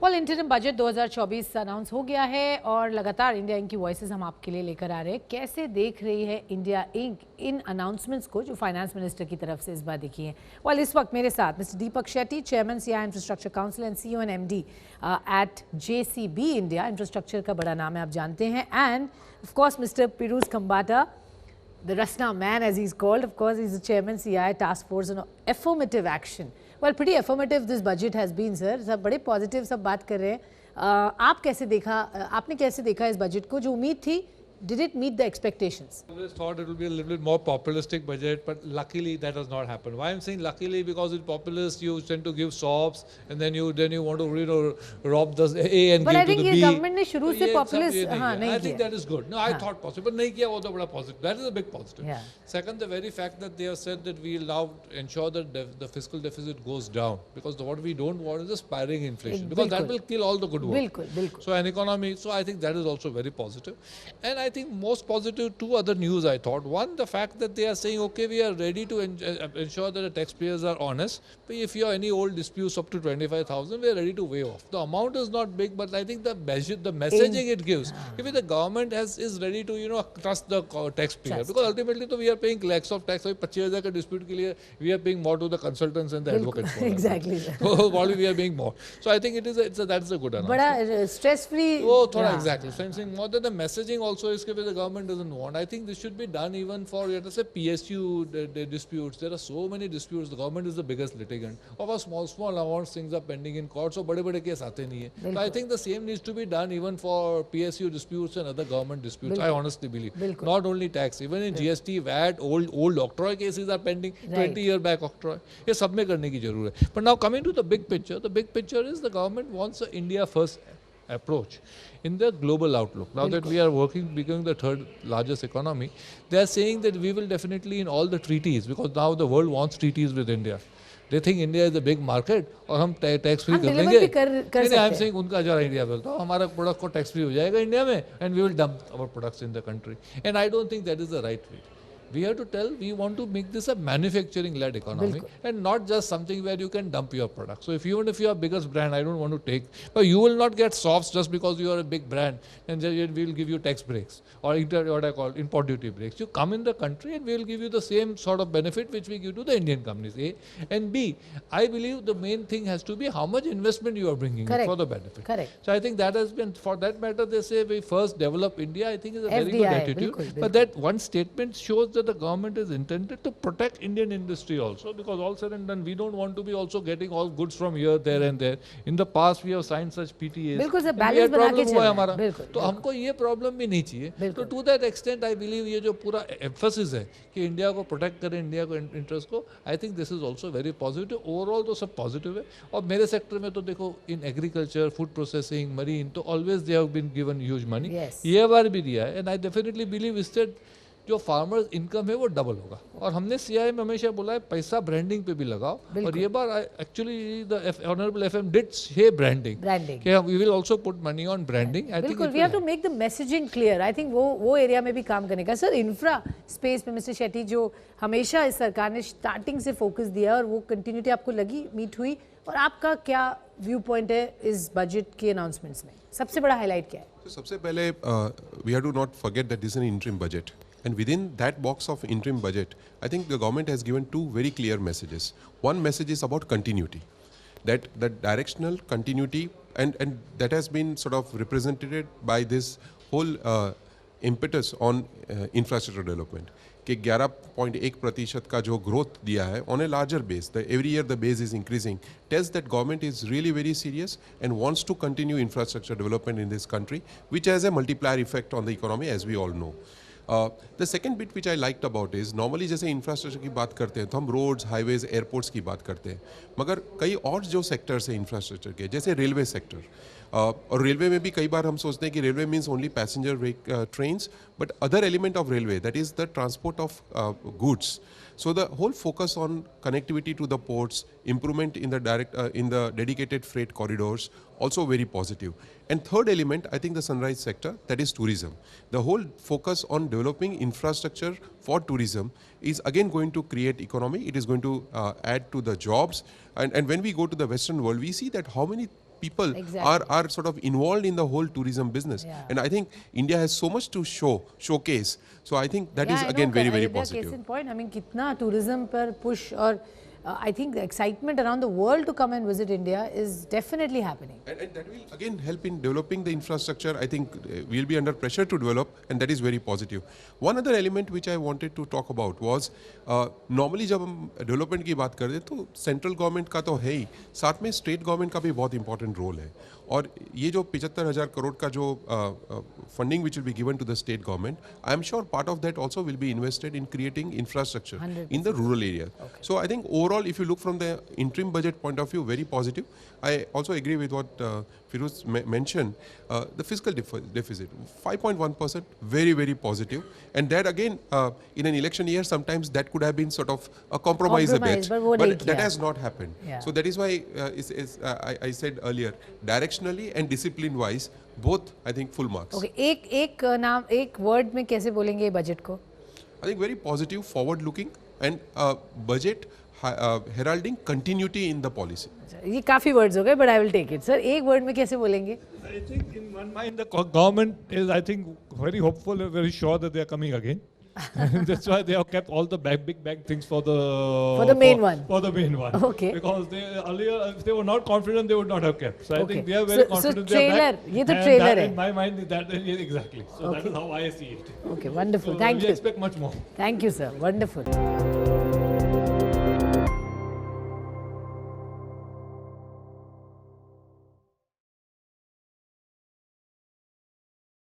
Well interim budget 2024 announce हो गया है और लगातार इंडिया इंक की वॉइसेस हम आपके लिए लेकर आ रहे हैं। कैसे देख रही है इंडिया इंक इन अनाउंसमेंट्स को जो फाइनेंस मिनिस्टर की तरफ से इस बार देखी है? वेल इस वक्त मेरे साथ Mr Deepak Shetty, chairman CI infrastructure council and CEO and MD at JCB India. Infrastructure का बड़ा नाम है, आप जानते हैं। And of course Mr Piruz Khambatta, the Rasna man as he's called. Of course, he's the chairman CI task force on affirmative action. Well, pretty affirmative this budget has been, sir. सब बड़े positive सब बात कर रहे हैं। आप कैसे देखा, आपने कैसे देखा इस बजट को? जो उम्मीद थी, did it meet the expectations? I always thought it would be a little bit more populistic budget, but luckily that has not happened. Why I'm saying luckily, because it's populist, you tend to give sobs, and then you want to rob the A and but give I think to the ये B. government ने शुरू से populist हाँ नहीं I think किया। that is good. No, I thought possible, but नहीं किया वो तो बड़ा positive. That is a big positive. Yeah. Second, the very fact that they have said that we will now ensure that the fiscal deficit goes down, because what we don't want is a spiraling inflation, because that will kill all the good work. बिल्कुल बिल्कुल। So an economy, so I think that is also very positive. And I think most positive, two other news I thought. One, the fact that they are saying, okay, we are ready to ensure that the taxpayers are honest. But if you have any old disputes up to 25,000, we are ready to waive off. The amount is not big, but I think the messaging it gives. If the government is ready to trust the taxpayer, because ultimately we are paying lakhs of tax. So 25,000 का dispute के लिए we are paying more to the consultants and the advocates. Exactly. So probably we are paying more. So I think that's a good announcement. बड़ा stress free। Oh, थोड़ा exactly. So I'm saying more than the messaging also is that the government doesn't want. I think this should be done even for, let us say, PSU the disputes. There are so many disputes. The government is the biggest litigant. Of a small amounts, things are pending in court. So बड़े case आते नहीं है. So I think the same needs to be done even for PSU disputes and other government disputes. I honestly believe. Not only tax, even in GST, VAT, old octroi cases are pending. 20 year back octroi. ये सब में करने की जरूरत है. But now coming to the big picture, the big picture is the government wants a India first approach in the global outlook. Now that we are becoming the third largest economy, they are saying that we will definitely in all the treaties, because now the world wants treaties with India. They think India is a big market और हम tax free कर देंगे। नहीं, I'm saying उनका जरा India बोलता हूँ हमारा प्रोडक्ट को टैक्स फ्री हो जाएगा इंडिया में, and we will dump our products in the country. And I don't think that is the right way. We have to tell, we want to make this a manufacturing-led economy and not just something where you can dump your product. So even if you are biggest brand, I don't want to take, but you will not get softs just because you are a big brand and then we will give you tax breaks or what I call import duty breaks. You come in the country and we will give you the same sort of benefit which we give to the Indian companies, A. And B, I believe the main thing has to be how much investment you are bringing for the benefit. Correct. So I think that has been, for that matter, they say we first develop India, I think is a very FDI, good attitude. But that one statement shows that the government is intended to protect Indian industry also, because all said and done, we don't want to be also getting all goods from here, there and there. In the past, we have signed such PTAs. बिल्कुल sir, balance बना के चलना है हमारा। तो हमको ये problem भी नहीं चाहिए। तो to that extent I believe ये जो पूरा एम्फसिस है कि इंडिया को प्रोटेक्ट करें, इंडिया को इंटरेस्ट को, I think this is also very positive. Overall तो सब पॉजिटिव है। और मेरे सेक्टर में तो देखो, in agriculture, food processing, marine, तो always they have been given huge money. ये बार भी दिया है, and I definitely believe instead जो फार्मर्स इनकम है वो डबल होगा। और हमने सीआई में हमेशा बोला है पैसा ब्रांडिंग पे भी लगाओ, और ये बार actually the honourable FM did say branding कि we will also put money on branding. I think we have to make the messaging clear. I think वो एरिया में भी काम करने का। सर, इंफ्रा स्पेस में मिस्टर शेट्टी, जो हमेशा इस सरकार ने स्टार्टिंग से फोकस दिया और वो कंटिन्यूटी आपको लगी, मीट हुई, और आपका क्या व्यू पॉइंट है इस बजट के अनाउंसमेंट्स में? सबसे बड़ा हाईलाइट क्या है? सबसे पहले we have to not forget that this is an interim budget. And within that box of interim budget, I think the government has given two very clear messages. One message is about continuity, that the directional continuity, and that has been sort of represented by this whole impetus on infrastructure development. कि 11.1% का जो growth दिया है on a larger base, every year the base is increasing, tells that government is really very serious and wants to continue infrastructure development in this country, which has a multiplier effect on the economy, as we all know. The second bit which I liked about is, normally जैसे infrastructure की बात करते हैं तो हम roads, highways, airports की बात करते हैं, मगर कई और जो सेक्टर्स हैं इंफ्रास्ट्रक्चर के, जैसे रेलवे सेक्टर, और रेलवे में भी कई बार हम सोचते हैं कि railway means only passenger trains, but other element of railway, that is the transport of goods. So the whole focus on connectivity to the ports, improvement in the dedicated freight corridors, also very positive. And third element, I think the sunrise sector, that is tourism. The whole focus on developing infrastructure for tourism is again going to create economy. It is going to add to the jobs. And when we go to the Western world, we see that how many people Exactly. are sort of involved in the whole tourism business. Yeah. And I think India has so much to showcase. So I think that is I again know, very, very Ayodhya positive. Case in point. I mean, कितना tourism पर push और I think the excitement around the world to come and visit India is definitely happening. And that will again help in developing the infrastructure. I think we'll be under pressure to develop, and that is very positive. One other element which I wanted to talk about was normally जब हम development की बात करते हैं तो central government का तो है ही, साथ में state government का भी बहुत important role है. और ये जो 75,000 करोड़ का जो funding which will be given to the state government, I am sure part of that also will be invested in creating infrastructure 100%. in the rural areas. So I think overall, if you look from the interim budget point of view, very positive. I also agree with what Firuz mentioned. The fiscal deficit, 5.1%, very, very positive. And that again, in an election year, sometimes that could have been sort of a compromise a bit. but वो नहीं But that किया. has not happened. Yeah. So that is why I said earlier, directionally and discipline-wise, both I think full marks. Okay, एक word में कैसे बोलेंगे budget को? I think very positive, forward-looking, and budget heralding continuity in the policy. ये काफी words हो गए, but I will take it. Sir, एक word में कैसे बोलेंगे? I think in one mind the government is, I think, very hopeful and very sure that they are coming again. And that's why they have kept all the big bang things for the main one. For the main one. Okay. Because they earlier, if they were not confident, they would not have kept. So I Okay. think they are very So confident. they are trailer, back. ये तो And trailer that है. in my mind, that is exactly. So that is how I see it. Okay, wonderful. So Thank we you. expect much more. Thank you, sir. Wonderful.